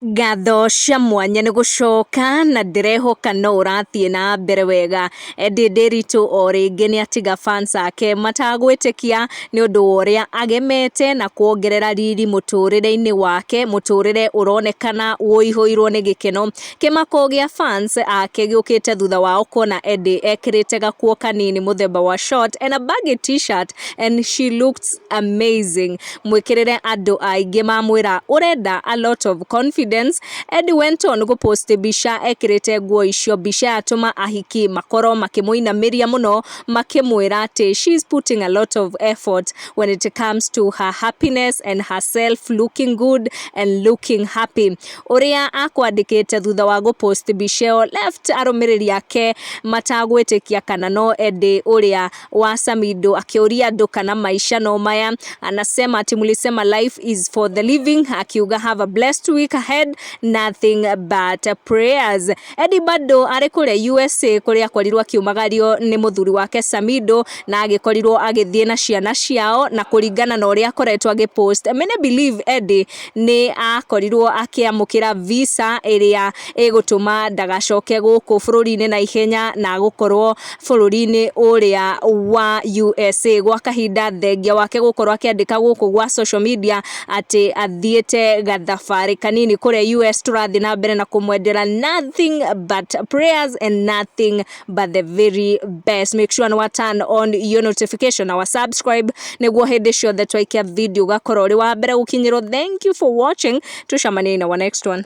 Ngatho cia mwanya nĩ gũcoka na ndĩrehoka no ũrathiĩ na mbere wega. Eddy Ndiritu o rĩngĩ nĩ atiga fans ake matagwĩtĩkia nĩ ũndũ wa ũrĩa agemete na kuongerera riri mũtũrĩre-inĩ wake, mũtũrĩre ũronekana wũihũirwo nĩ gĩkeno. Kĩmako gĩa fans ake gĩũkĩte thutha wao kuona Eddy ekĩrĩte gakuo kanini mũthemba wa short and a baggy t-shirt and she looks amazing. Mwĩkĩrĩre andũ aingĩ mamwĩra ũrenda a lot of confidence. Eddy went on gũpost mbica ekĩrĩte nguo icio, mbica yatũma ahiki makorwo makĩmũinamĩria mũno makĩmwĩra atĩ she's putting a lot of effort when it comes to her happiness and herself looking good and looking happy. Ũrĩa akwandĩkĩte thutha wa gũpost mbica ĩyo left arũmĩrĩri ake matagwĩtĩkia kana no Eddy ũrĩa wa Samido akĩũria andũ kana maisha no maya. Anasema ati mlisema life is for the living, akiuga have a blessed week ahead, nothing but prayers. Eddy bado arĩ kũrĩa USA kũrĩa akorirwo akiumagario nĩ mũthuri wake Samido na agĩkorirwo agĩthiĩ na ciana ciao, na kũringana na ũrĩa akoretwo agĩpost, many believe Eddy nĩ akorirwo akĩamũkĩra visa ĩrĩa ĩgũtũma ndagacoke gũkũ bũrũri-inĩ na ihenya na gũkorwo bũrũri-inĩ ũrĩa wa USA gwa kahinda, thengia wake gũkorwo akĩandĩka gũkũ gwa social media atĩ athiĩte gathabarĩ kanini kũrĩa US. Tũrathiĩ na mbere na kũmwendera nothing but prayers and nothing but the very best. Make sure to turn on your notification or subscribe nĩguo hĩndĩ ciothe twaikia video gakorwo ũrĩ wa mbere gũkinyĩrwo. Thank you for watching. Tucemanie in our next one.